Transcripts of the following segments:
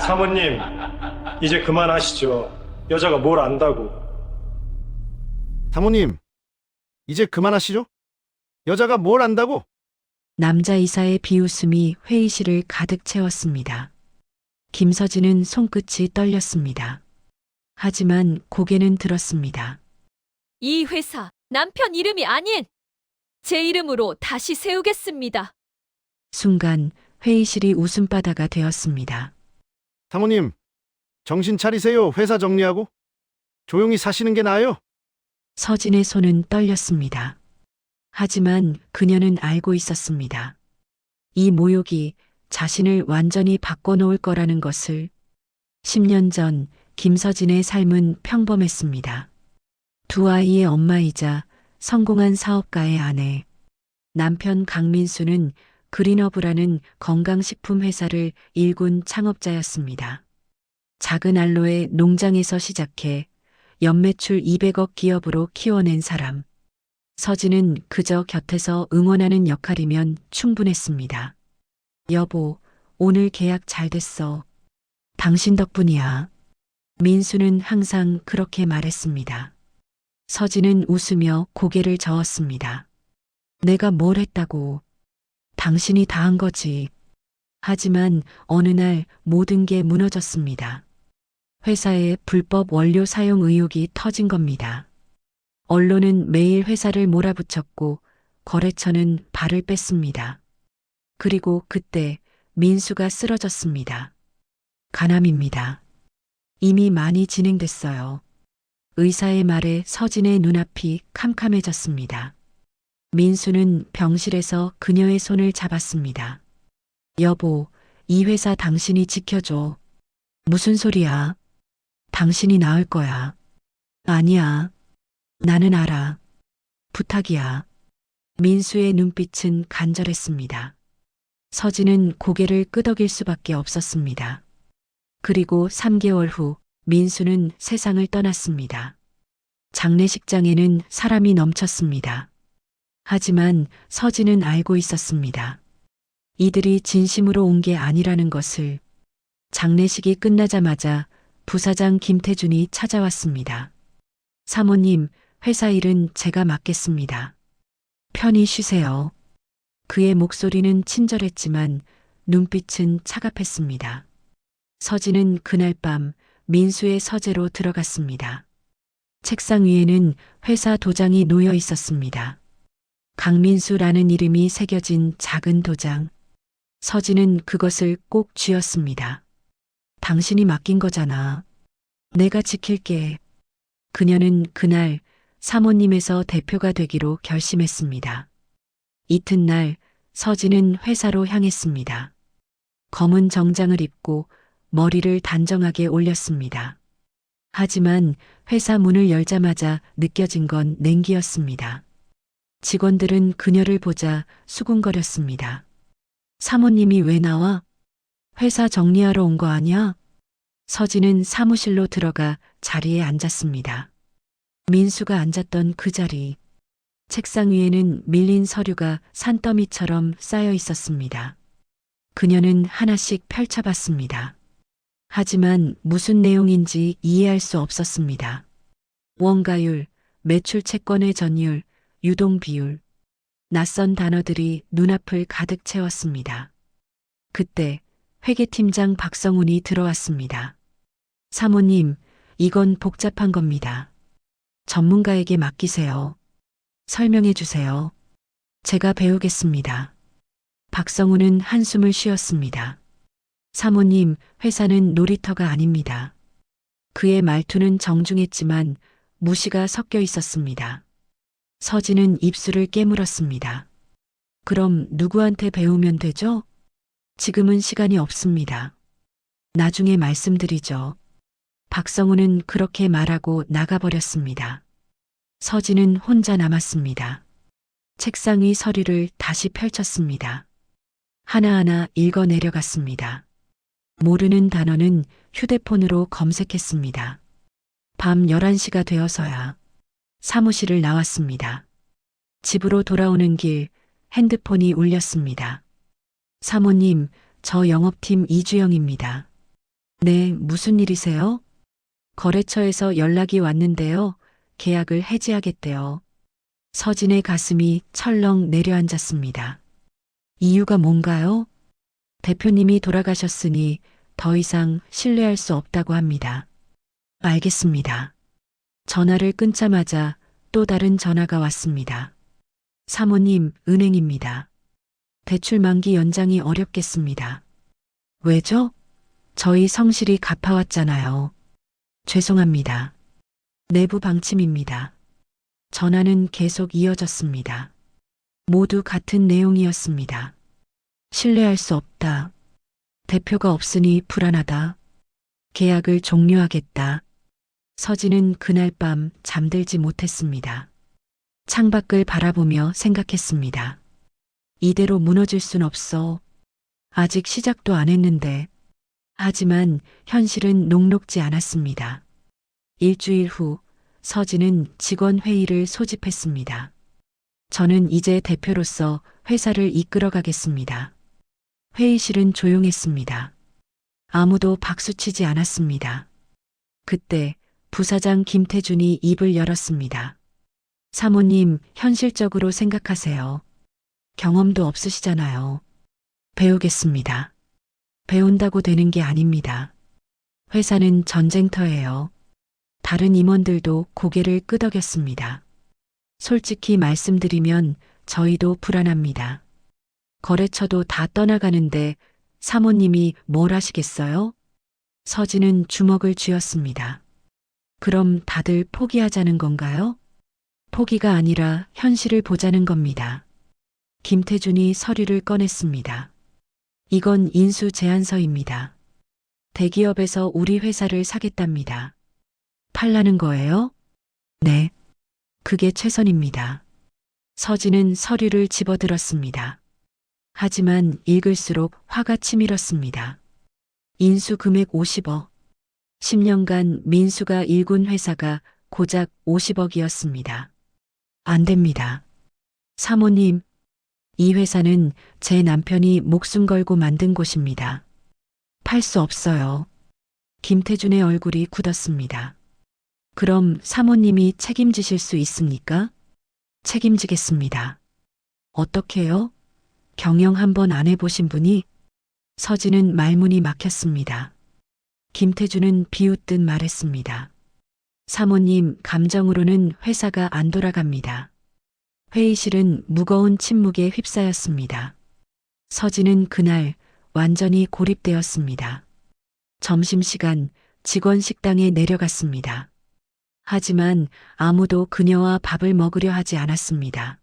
사모님, 이제 그만하시죠. 여자가 뭘 안다고. 사모님, 이제 그만하시죠? 여자가 뭘 안다고? 남자 이사의 비웃음이 회의실을 가득 채웠습니다. 김서진은 손끝이 떨렸습니다. 하지만 고개는 들었습니다. 이 회사 남편 이름이 아닌 제 이름으로 다시 세우겠습니다. 순간 회의실이 웃음바다가 되었습니다. 사모님, 정신 차리세요. 회사 정리하고. 조용히 사시는 게 나아요. 서진의 손은 떨렸습니다. 하지만 그녀는 알고 있었습니다. 이 모욕이 자신을 완전히 바꿔놓을 거라는 것을. 10년 전 김서진의 삶은 평범했습니다. 두 아이의 엄마이자 성공한 사업가의 아내. 남편 강민수는 그린허브라는 건강식품 회사를 일군 창업자였습니다. 작은 알로에 농장에서 시작해 연매출 200억 기업으로 키워낸 사람. 서진은 그저 곁에서 응원하는 역할이면 충분했습니다. 여보, 오늘 계약 잘 됐어. 당신 덕분이야. 민수는 항상 그렇게 말했습니다. 서진은 웃으며 고개를 저었습니다. 내가 뭘 했다고. 당신이 다 한 거지. 하지만 어느 날 모든 게 무너졌습니다. 회사에 불법 원료 사용 의혹이 터진 겁니다. 언론은 매일 회사를 몰아붙였고 거래처는 발을 뺐습니다. 그리고 그때 민수가 쓰러졌습니다. 간암입니다. 이미 많이 진행됐어요. 의사의 말에 서진의 눈앞이 캄캄해졌습니다. 민수는 병실에서 그녀의 손을 잡았습니다. 여보, 이 회사 당신이 지켜줘. 무슨 소리야? 당신이 나을 거야. 아니야. 나는 알아. 부탁이야. 민수의 눈빛은 간절했습니다. 서진은 고개를 끄덕일 수밖에 없었습니다. 그리고 3개월 후 민수는 세상을 떠났습니다. 장례식장에는 사람이 넘쳤습니다. 하지만 서진은 알고 있었습니다. 이들이 진심으로 온 게 아니라는 것을. 장례식이 끝나자마자 부사장 김태준이 찾아왔습니다. 사모님, 회사 일은 제가 맡겠습니다. 편히 쉬세요. 그의 목소리는 친절했지만 눈빛은 차갑했습니다. 서진은 그날 밤 민수의 서재로 들어갔습니다. 책상 위에는 회사 도장이 놓여 있었습니다. 강민수라는 이름이 새겨진 작은 도장. 서진은 그것을 꼭 쥐었습니다. 당신이 맡긴 거잖아. 내가 지킬게. 그녀는 그날 사모님에서 대표가 되기로 결심했습니다. 이튿날 서진은 회사로 향했습니다. 검은 정장을 입고 머리를 단정하게 올렸습니다. 하지만 회사 문을 열자마자 느껴진 건 냉기였습니다. 직원들은 그녀를 보자 수군거렸습니다. 사모님이 왜 나와? 회사 정리하러 온 거 아니야? 서진은 사무실로 들어가 자리에 앉았습니다. 민수가 앉았던 그 자리. 책상 위에는 밀린 서류가 산더미처럼 쌓여 있었습니다. 그녀는 하나씩 펼쳐봤습니다. 하지만 무슨 내용인지 이해할 수 없었습니다. 원가율, 매출 채권의 전율, 유동 비율. 낯선 단어들이 눈앞을 가득 채웠습니다. 그때 회계팀장 박성훈이 들어왔습니다. 사모님, 이건 복잡한 겁니다. 전문가에게 맡기세요. 설명해 주세요. 제가 배우겠습니다. 박성훈은 한숨을 쉬었습니다. 사모님, 회사는 놀이터가 아닙니다. 그의 말투는 정중했지만 무시가 섞여 있었습니다. 서진은 입술을 깨물었습니다. 그럼 누구한테 배우면 되죠? 지금은 시간이 없습니다. 나중에 말씀드리죠. 박성훈은 그렇게 말하고 나가버렸습니다. 서진은 혼자 남았습니다. 책상 위 서류를 다시 펼쳤습니다. 하나하나 읽어 내려갔습니다. 모르는 단어는 휴대폰으로 검색했습니다. 밤 11시가 되어서야 사무실을 나왔습니다. 집으로 돌아오는 길 핸드폰이 울렸습니다. 사모님, 저 영업팀 이주영입니다. 네, 무슨 일이세요? 거래처에서 연락이 왔는데요. 계약을 해지하겠대요. 서진의 가슴이 철렁 내려앉았습니다. 이유가 뭔가요? 대표님이 돌아가셨으니 더 이상 신뢰할 수 없다고 합니다. 알겠습니다. 전화를 끊자마자 또 다른 전화가 왔습니다. 사모님, 은행입니다. 대출 만기 연장이 어렵겠습니다. 왜죠? 저희 성실히 갚아왔잖아요. 죄송합니다. 내부 방침입니다. 전화는 계속 이어졌습니다. 모두 같은 내용이었습니다. 신뢰할 수 없다. 대표가 없으니 불안하다. 계약을 종료하겠다. 서진은 그날 밤 잠들지 못했습니다. 창밖을 바라보며 생각했습니다. 이대로 무너질 순 없어. 아직 시작도 안 했는데. 하지만 현실은 녹록지 않았습니다. 일주일 후 서진은 직원 회의를 소집했습니다. 저는 이제 대표로서 회사를 이끌어 가겠습니다. 회의실은 조용했습니다. 아무도 박수치지 않았습니다. 그때 부사장 김태준이 입을 열었습니다. 사모님, 현실적으로 생각하세요. 경험도 없으시잖아요. 배우겠습니다. 배운다고 되는 게 아닙니다. 회사는 전쟁터예요. 다른 임원들도 고개를 끄덕였습니다. 솔직히 말씀드리면 저희도 불안합니다. 거래처도 다 떠나가는데 사모님이 뭘 하시겠어요? 서진은 주먹을 쥐었습니다. 그럼 다들 포기하자는 건가요? 포기가 아니라 현실을 보자는 겁니다. 김태준이 서류를 꺼냈습니다. 이건 인수 제안서입니다. 대기업에서 우리 회사를 사겠답니다. 팔라는 거예요? 네. 그게 최선입니다. 서진은 서류를 집어들었습니다. 하지만 읽을수록 화가 치밀었습니다. 인수 금액 50억. 10년간 민수가 일군 회사가 고작 50억이었습니다. 안 됩니다. 사모님, 이 회사는 제 남편이 목숨 걸고 만든 곳입니다. 팔 수 없어요. 김태준의 얼굴이 굳었습니다. 그럼 사모님이 책임지실 수 있습니까? 책임지겠습니다. 어떻게요? 경영 한번 안 해보신 분이? 서진은 말문이 막혔습니다. 김태준은 비웃듯 말했습니다. 사모님, 감정으로는 회사가 안 돌아갑니다. 회의실은 무거운 침묵에 휩싸였습니다. 서진은 그날 완전히 고립되었습니다. 점심시간 직원 식당에 내려갔습니다. 하지만 아무도 그녀와 밥을 먹으려 하지 않았습니다.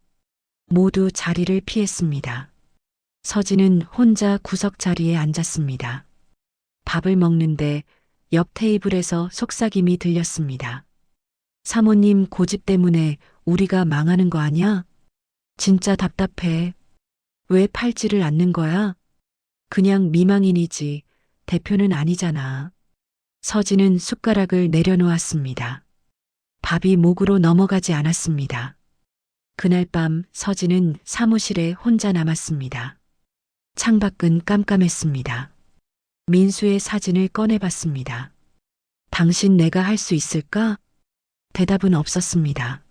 모두 자리를 피했습니다. 서진은 혼자 구석 자리에 앉았습니다. 밥을 먹는데 옆 테이블에서 속삭임이 들렸습니다. 사모님 고집 때문에 우리가 망하는 거 아니야? 진짜 답답해. 왜 팔지를 않는 거야? 그냥 미망인이지. 대표는 아니잖아. 서진은 숟가락을 내려놓았습니다. 밥이 목으로 넘어가지 않았습니다. 그날 밤 서진은 사무실에 혼자 남았습니다. 창밖은 깜깜했습니다. 민수의 사진을 꺼내봤습니다. 당신 내가 할 수 있을까? 대답은 없었습니다.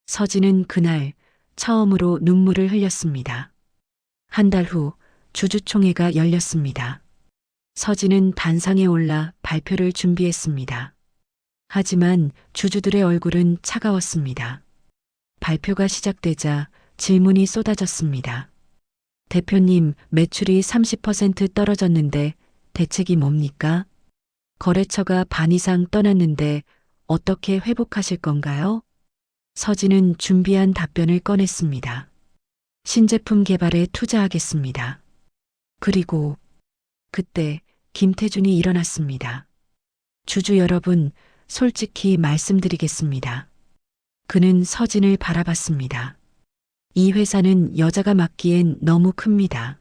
서진은 그날 처음으로 눈물을 흘렸습니다. 한 달 후 주주총회가 열렸습니다. 서진은 단상에 올라 발표를 준비했습니다. 하지만 주주들의 얼굴은 차가웠습니다. 발표가 시작되자 질문이 쏟아졌습니다. 대표님, 매출이 30% 떨어졌는데 대책이 뭡니까? 거래처가 반 이상 떠났는데 어떻게 회복하실 건가요? 서진은 준비한 답변을 꺼냈습니다. 신제품 개발에 투자하겠습니다. 그리고 그때 김태준이 일어났습니다. 주주 여러분, 솔직히 말씀드리겠습니다. 그는 서진을 바라봤습니다. 이 회사는 여자가 맡기엔 너무 큽니다.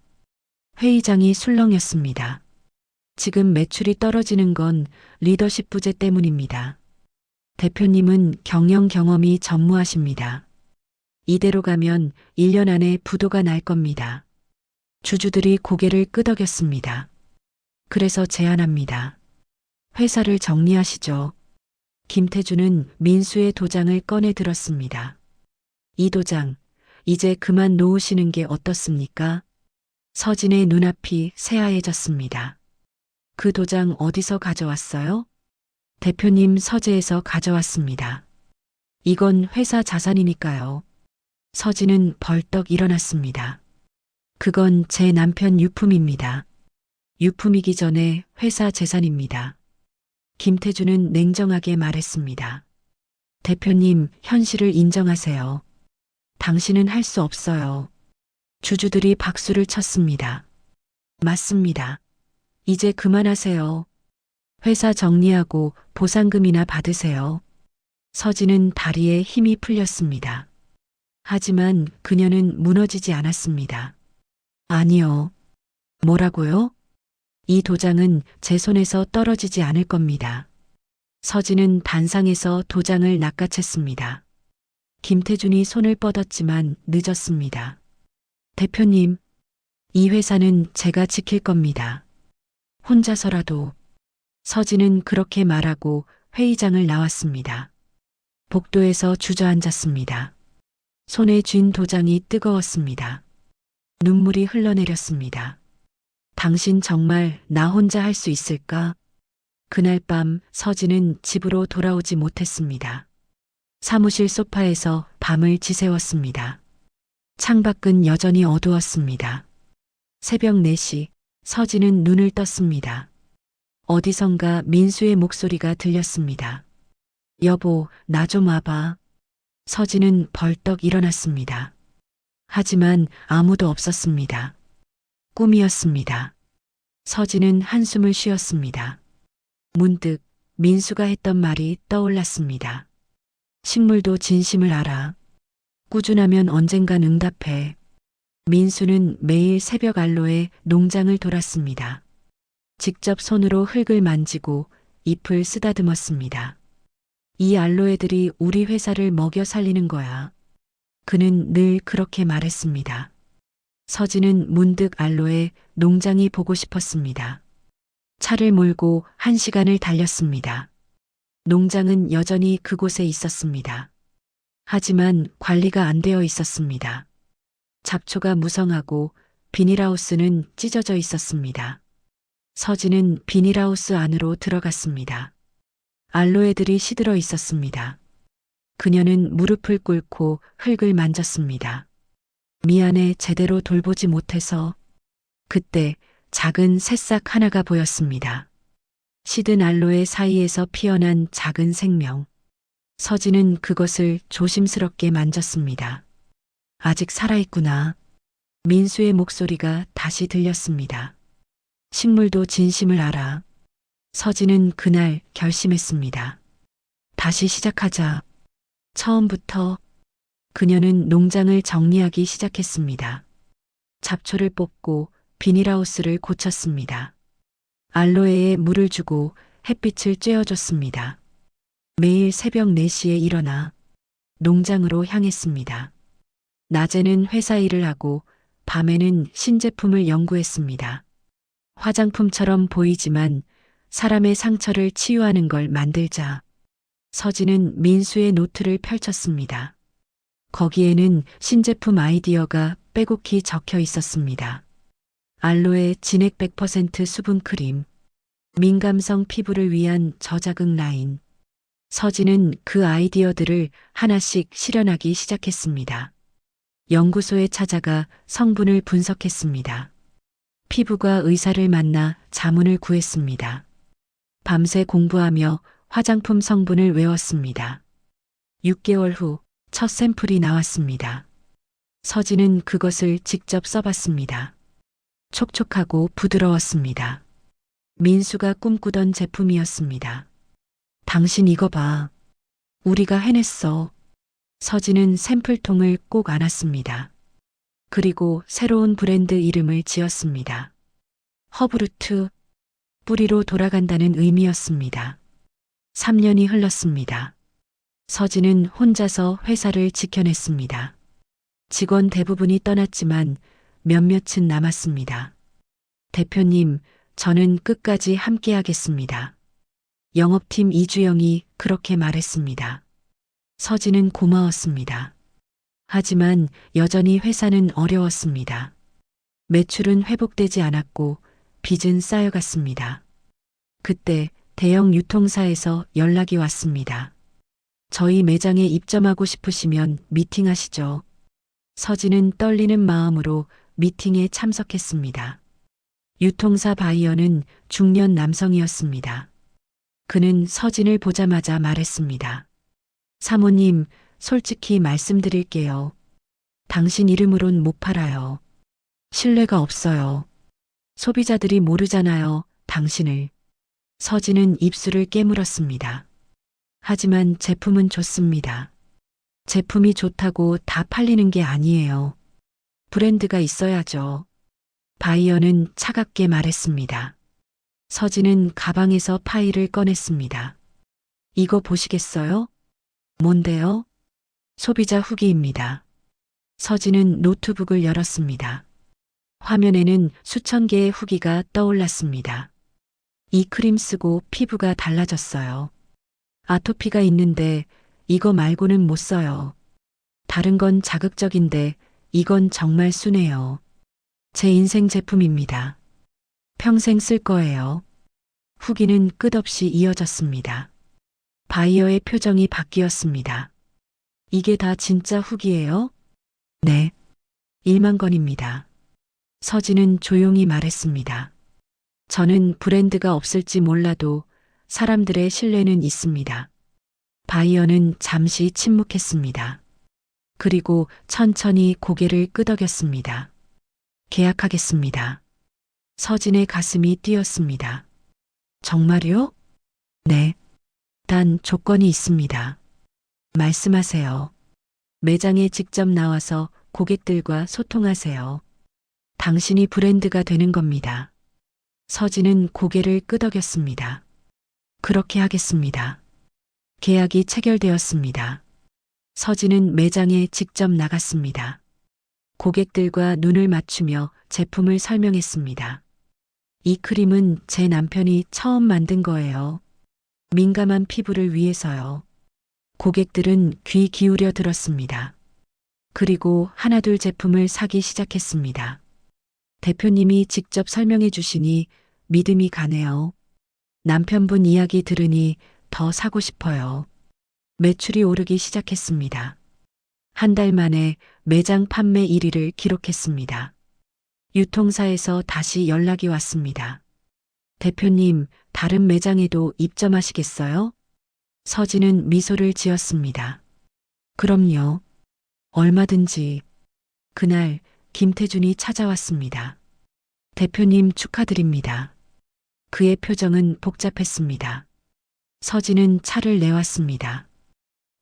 회의장이 술렁였습니다. 지금 매출이 떨어지는 건 리더십 부재 때문입니다. 대표님은 경영 경험이 전무하십니다. 이대로 가면 1년 안에 부도가 날 겁니다. 주주들이 고개를 끄덕였습니다. 그래서 제안합니다. 회사를 정리하시죠. 김태준은 민수의 도장을 꺼내 들었습니다. 이 도장, 이제 그만 놓으시는 게 어떻습니까? 서진의 눈앞이 새하얘졌습니다. 그 도장 어디서 가져왔어요? 대표님 서재에서 가져왔습니다. 이건 회사 자산이니까요. 서진은 벌떡 일어났습니다. 그건 제 남편 유품입니다. 유품이기 전에 회사 재산입니다. 김태준은 냉정하게 말했습니다. 대표님, 현실을 인정하세요. 당신은 할 수 없어요. 주주들이 박수를 쳤습니다. 맞습니다. 이제 그만하세요. 회사 정리하고 보상금이나 받으세요. 서진은 다리에 힘이 풀렸습니다. 하지만 그녀는 무너지지 않았습니다. 아니요. 뭐라고요? 이 도장은 제 손에서 떨어지지 않을 겁니다. 서진은 단상에서 도장을 낚아챘습니다. 김태준이 손을 뻗었지만 늦었습니다. 대표님, 이 회사는 제가 지킬 겁니다. 혼자서라도. 서진은 그렇게 말하고 회의장을 나왔습니다. 복도에서 주저앉았습니다. 손에 쥔 도장이 뜨거웠습니다. 눈물이 흘러내렸습니다. 당신 정말 나 혼자 할 수 있을까? 그날 밤 서진은 집으로 돌아오지 못했습니다. 사무실 소파에서 밤을 지새웠습니다. 창밖은 여전히 어두웠습니다. 새벽 4시 서진은 눈을 떴습니다. 어디선가 민수의 목소리가 들렸습니다. 여보, 나 좀 와봐. 서진은 벌떡 일어났습니다. 하지만 아무도 없었습니다. 꿈이었습니다. 서진은 한숨을 쉬었습니다. 문득 민수가 했던 말이 떠올랐습니다. 식물도 진심을 알아. 꾸준하면 언젠간 응답해. 민수는 매일 새벽 알로에 농장을 돌았습니다. 직접 손으로 흙을 만지고 잎을 쓰다듬었습니다. 이 알로에들이 우리 회사를 먹여 살리는 거야. 그는 늘 그렇게 말했습니다. 서진은 문득 알로에 농장이 보고 싶었습니다. 차를 몰고 1시간을 달렸습니다. 농장은 여전히 그곳에 있었습니다. 하지만 관리가 안 되어 있었습니다. 잡초가 무성하고 비닐하우스는 찢어져 있었습니다. 서진은 비닐하우스 안으로 들어갔습니다. 알로에들이 시들어 있었습니다. 그녀는 무릎을 꿇고 흙을 만졌습니다. 미안해, 제대로 돌보지 못해서. 그때 작은 새싹 하나가 보였습니다. 시든 알로에 사이에서 피어난 작은 생명. 서진은 그것을 조심스럽게 만졌습니다. 아직 살아있구나. 민수의 목소리가 다시 들렸습니다. 식물도 진심을 알아. 서진은 그날 결심했습니다. 다시 시작하자. 처음부터. 그녀는 농장을 정리하기 시작했습니다. 잡초를 뽑고 비닐하우스를 고쳤습니다. 알로에에 물을 주고 햇빛을 쬐어줬습니다. 매일 새벽 4시에 일어나 농장으로 향했습니다. 낮에는 회사 일을 하고 밤에는 신제품을 연구했습니다. 화장품처럼 보이지만 사람의 상처를 치유하는 걸 만들자. 서진은 민수의 노트를 펼쳤습니다. 거기에는 신제품 아이디어가 빼곡히 적혀 있었습니다. 알로에 진액 100% 수분 크림, 민감성 피부를 위한 저자극 라인. 서진은 그 아이디어들을 하나씩 실현하기 시작했습니다. 연구소에 찾아가 성분을 분석했습니다. 피부과 의사를 만나 자문을 구했습니다. 밤새 공부하며 화장품 성분을 외웠습니다. 6개월 후 첫 샘플이 나왔습니다. 서진은 그것을 직접 써봤습니다. 촉촉하고 부드러웠습니다. 민수가 꿈꾸던 제품이었습니다. 당신 이거 봐. 우리가 해냈어. 서진은 샘플통을 꼭 안았습니다. 그리고 새로운 브랜드 이름을 지었습니다. 허브루트, 뿌리로 돌아간다는 의미였습니다. 3년이 흘렀습니다. 서진은 혼자서 회사를 지켜냈습니다. 직원 대부분이 떠났지만 몇몇은 남았습니다. 대표님, 저는 끝까지 함께하겠습니다. 영업팀 이주영이 그렇게 말했습니다. 서진은 고마웠습니다. 하지만 여전히 회사는 어려웠습니다. 매출은 회복되지 않았고 빚은 쌓여갔습니다. 그때 대형 유통사에서 연락이 왔습니다. 저희 매장에 입점하고 싶으시면 미팅하시죠. 서진은 떨리는 마음으로 미팅에 참석했습니다. 유통사 바이어는 중년 남성이었습니다. 그는 서진을 보자마자 말했습니다. 사모님, 솔직히 말씀드릴게요. 당신 이름으론 못 팔아요. 신뢰가 없어요. 소비자들이 모르잖아요, 당신을. 서진은 입술을 깨물었습니다. 하지만 제품은 좋습니다. 제품이 좋다고 다 팔리는 게 아니에요. 브랜드가 있어야죠. 바이어는 차갑게 말했습니다. 서진은 가방에서 파일을 꺼냈습니다. 이거 보시겠어요? 뭔데요? 소비자 후기입니다. 서진은 노트북을 열었습니다. 화면에는 수천 개의 후기가 떠올랐습니다. 이 크림 쓰고 피부가 달라졌어요. 아토피가 있는데 이거 말고는 못 써요. 다른 건 자극적인데 이건 정말 순해요. 제 인생 제품입니다. 평생 쓸 거예요. 후기는 끝없이 이어졌습니다. 바이어의 표정이 바뀌었습니다. 이게 다 진짜 후기예요? 네. 1만 건입니다. 서진은 조용히 말했습니다. 저는 브랜드가 없을지 몰라도 사람들의 신뢰는 있습니다. 바이어는 잠시 침묵했습니다. 그리고 천천히 고개를 끄덕였습니다. 계약하겠습니다. 서진의 가슴이 뛰었습니다. 정말요? 네. 단 조건이 있습니다. 말씀하세요. 매장에 직접 나와서 고객들과 소통하세요. 당신이 브랜드가 되는 겁니다. 서진은 고개를 끄덕였습니다. 그렇게 하겠습니다. 계약이 체결되었습니다. 서진은 매장에 직접 나갔습니다. 고객들과 눈을 맞추며 제품을 설명했습니다. 이 크림은 제 남편이 처음 만든 거예요. 민감한 피부를 위해서요. 고객들은 귀 기울여 들었습니다. 그리고 하나둘 제품을 사기 시작했습니다. 대표님이 직접 설명해 주시니 믿음이 가네요. 남편분 이야기 들으니 더 사고 싶어요. 매출이 오르기 시작했습니다. 한 달 만에 매장 판매 1위를 기록했습니다. 유통사에서 다시 연락이 왔습니다. 대표님, 다른 매장에도 입점하시겠어요? 서진은 미소를 지었습니다. 그럼요. 얼마든지. 그날 김태준이 찾아왔습니다. 대표님 축하드립니다. 그의 표정은 복잡했습니다. 서진은 차를 내왔습니다.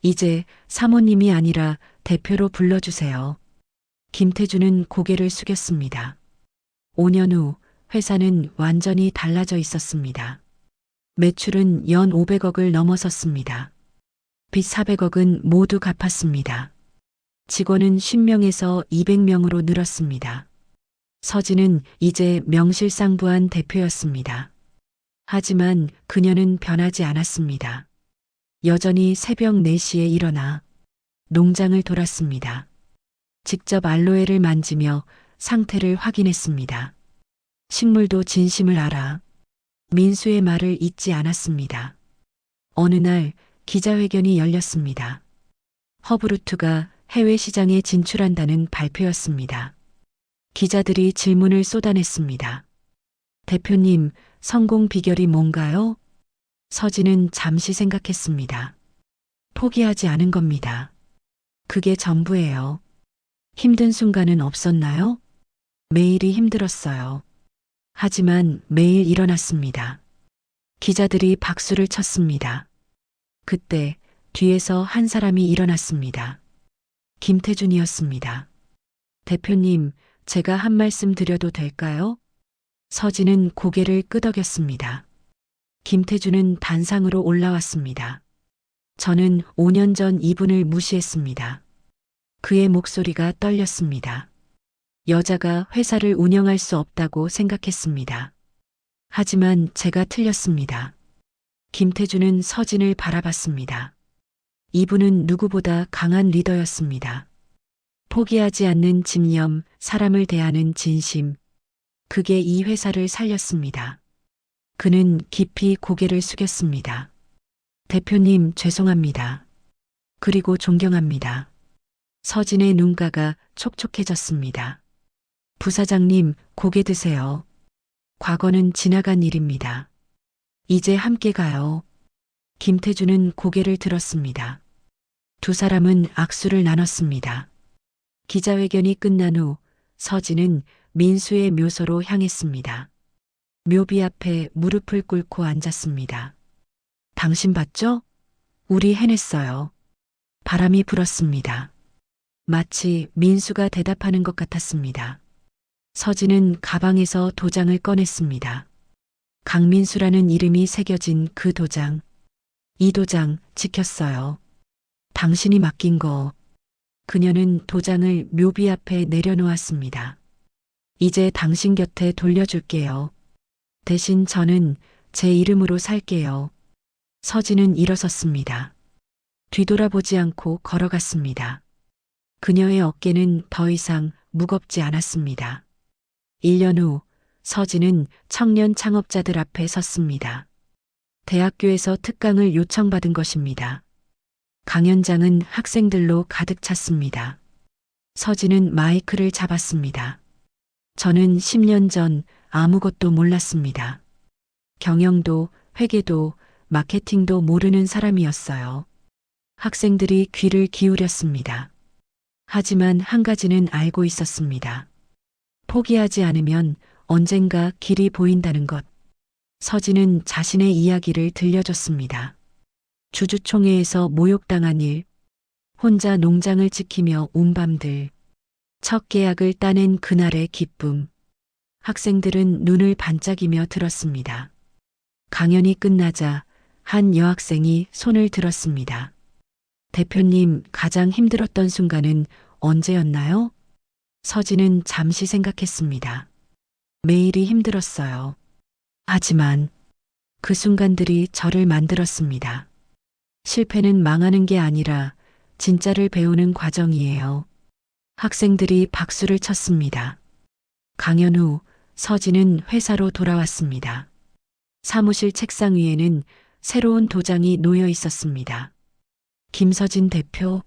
이제 사모님이 아니라 대표로 불러주세요. 김태준은 고개를 숙였습니다. 5년 후 회사는 완전히 달라져 있었습니다. 매출은 연 500억을 넘어섰습니다. 빚 400억은 모두 갚았습니다. 직원은 10명에서 200명으로 늘었습니다. 서진은 이제 명실상부한 대표였습니다. 하지만 그녀는 변하지 않았습니다. 여전히 새벽 4시에 일어나 농장을 돌았습니다. 직접 알로에를 만지며 상태를 확인했습니다. 식물도 진심을 알아. 민수의 말을 잊지 않았습니다. 어느 날 기자회견이 열렸습니다. 허브루트가 해외 시장에 진출한다는 발표였습니다. 기자들이 질문을 쏟아냈습니다. 대표님, 성공 비결이 뭔가요? 서진은 잠시 생각했습니다. 포기하지 않은 겁니다. 그게 전부예요. 힘든 순간은 없었나요? 매일이 힘들었어요. 하지만 매일 일어났습니다. 기자들이 박수를 쳤습니다. 그때 뒤에서 한 사람이 일어났습니다. 김태준이었습니다. 대표님, 제가 한 말씀 드려도 될까요? 서진은 고개를 끄덕였습니다. 김태준은 단상으로 올라왔습니다. 저는 5년 전 이분을 무시했습니다. 그의 목소리가 떨렸습니다. 여자가 회사를 운영할 수 없다고 생각했습니다. 하지만 제가 틀렸습니다. 김태준은 서진을 바라봤습니다. 이분은 누구보다 강한 리더였습니다. 포기하지 않는 집념, 사람을 대하는 진심. 그게 이 회사를 살렸습니다. 그는 깊이 고개를 숙였습니다. 대표님, 죄송합니다. 그리고 존경합니다. 서진의 눈가가 촉촉해졌습니다. 부사장님, 고개 드세요. 과거는 지나간 일입니다. 이제 함께 가요. 김태준은 고개를 들었습니다. 두 사람은 악수를 나눴습니다. 기자회견이 끝난 후 서진은 민수의 묘소로 향했습니다. 묘비 앞에 무릎을 꿇고 앉았습니다. 당신 봤죠? 우리 해냈어요. 바람이 불었습니다. 마치 민수가 대답하는 것 같았습니다. 서진은 가방에서 도장을 꺼냈습니다. 강민수라는 이름이 새겨진 그 도장. 이 도장 지켰어요. 당신이 맡긴 거. 그녀는 도장을 묘비 앞에 내려놓았습니다. 이제 당신 곁에 돌려줄게요. 대신 저는 제 이름으로 살게요. 서진은 일어섰습니다. 뒤돌아보지 않고 걸어갔습니다. 그녀의 어깨는 더 이상 무겁지 않았습니다. 1년 후 서진은 청년 창업자들 앞에 섰습니다. 대학교에서 특강을 요청받은 것입니다. 강연장은 학생들로 가득 찼습니다. 서진은 마이크를 잡았습니다. 저는 10년 전 아무것도 몰랐습니다. 경영도, 회계도, 마케팅도 모르는 사람이었어요. 학생들이 귀를 기울였습니다. 하지만 한 가지는 알고 있었습니다. 포기하지 않으면 언젠가 길이 보인다는 것. 서진은 자신의 이야기를 들려줬습니다. 주주총회에서 모욕당한 일, 혼자 농장을 지키며 운 밤들, 첫 계약을 따낸 그날의 기쁨. 학생들은 눈을 반짝이며 들었습니다. 강연이 끝나자 한 여학생이 손을 들었습니다. 대표님, 가장 힘들었던 순간은 언제였나요? 서진은 잠시 생각했습니다. 매일이 힘들었어요. 하지만 그 순간들이 저를 만들었습니다. 실패는 망하는 게 아니라 진짜를 배우는 과정이에요. 학생들이 박수를 쳤습니다. 강연 후 서진은 회사로 돌아왔습니다. 사무실 책상 위에는 새로운 도장이 놓여 있었습니다. 김서진 대표,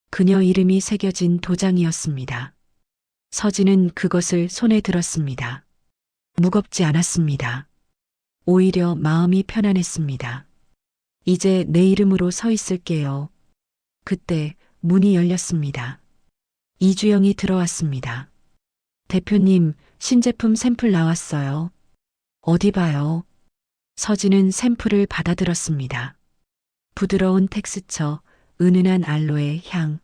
그녀 이름이 새겨진 도장이었습니다. 서진은 그것을 손에 들었습니다. 무겁지 않았습니다. 오히려 마음이 편안했습니다. 이제 내 이름으로 서 있을게요. 그때 문이 열렸습니다. 이주영이 들어왔습니다. 대표님, 신제품 샘플 나왔어요. 어디 봐요. 서진은 샘플을 받아들었습니다. 부드러운 텍스처, 은은한 알로에 향.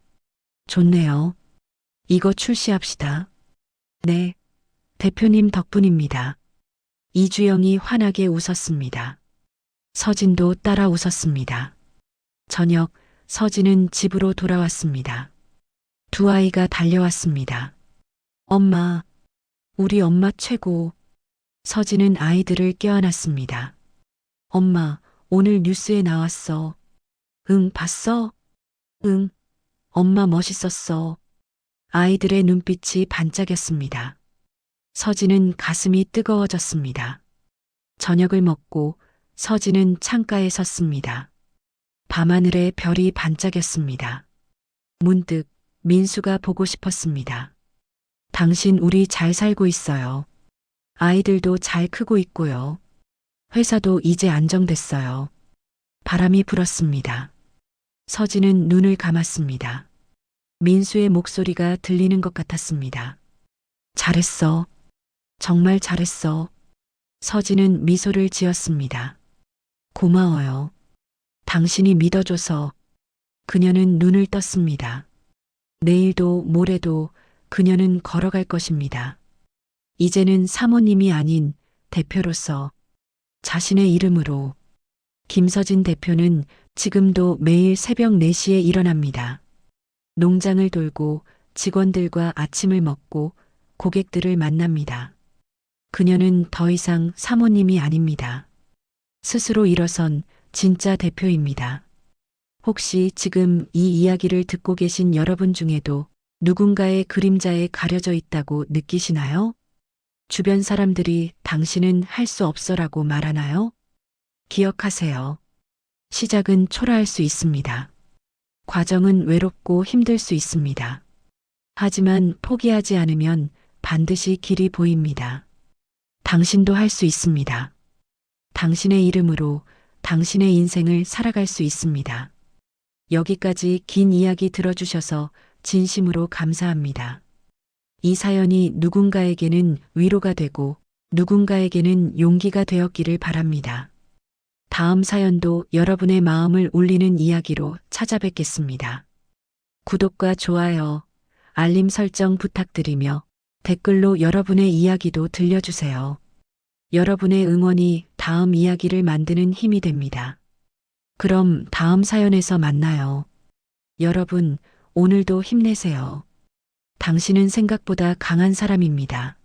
좋네요. 이거 출시합시다. 네, 대표님 덕분입니다. 이주영이 환하게 웃었습니다. 서진도 따라 웃었습니다. 저녁, 서진은 집으로 돌아왔습니다. 두 아이가 달려왔습니다. 엄마, 우리 엄마 최고. 서진은 아이들을 껴안았습니다. 엄마, 오늘 뉴스에 나왔어. 응, 봤어? 응, 엄마 멋있었어. 아이들의 눈빛이 반짝였습니다. 서진은 가슴이 뜨거워졌습니다. 저녁을 먹고 서진은 창가에 섰습니다. 밤하늘에 별이 반짝였습니다. 문득 민수가 보고 싶었습니다. 당신 우리 잘 살고 있어요. 아이들도 잘 크고 있고요. 회사도 이제 안정됐어요. 바람이 불었습니다. 서진은 눈을 감았습니다. 민수의 목소리가 들리는 것 같았습니다. 잘했어. 정말 잘했어. 서진은 미소를 지었습니다. 고마워요. 당신이 믿어줘서. 그녀는 눈을 떴습니다. 내일도 모레도 그녀는 걸어갈 것입니다. 이제는 사모님이 아닌 대표로서 자신의 이름으로. 김서진 대표는 지금도 매일 새벽 4시에 일어납니다. 농장을 돌고 직원들과 아침을 먹고 고객들을 만납니다. 그녀는 더 이상 사모님이 아닙니다. 스스로 일어선 진짜 대표입니다. 혹시 지금 이 이야기를 듣고 계신 여러분 중에도 누군가의 그림자에 가려져 있다고 느끼시나요? 주변 사람들이 당신은 할 수 없어라고 말하나요? 기억하세요. 시작은 초라할 수 있습니다. 과정은 외롭고 힘들 수 있습니다. 하지만 포기하지 않으면 반드시 길이 보입니다. 당신도 할 수 있습니다. 당신의 이름으로 당신의 인생을 살아갈 수 있습니다. 여기까지 긴 이야기 들어주셔서 진심으로 감사합니다. 이 사연이 누군가에게는 위로가 되고 누군가에게는 용기가 되었기를 바랍니다. 다음 사연도 여러분의 마음을 울리는 이야기로 찾아뵙겠습니다. 구독과 좋아요, 알림 설정 부탁드리며 댓글로 여러분의 이야기도 들려주세요. 여러분의 응원이 다음 이야기를 만드는 힘이 됩니다. 그럼 다음 사연에서 만나요. 여러분, 오늘도 힘내세요. 당신은 생각보다 강한 사람입니다.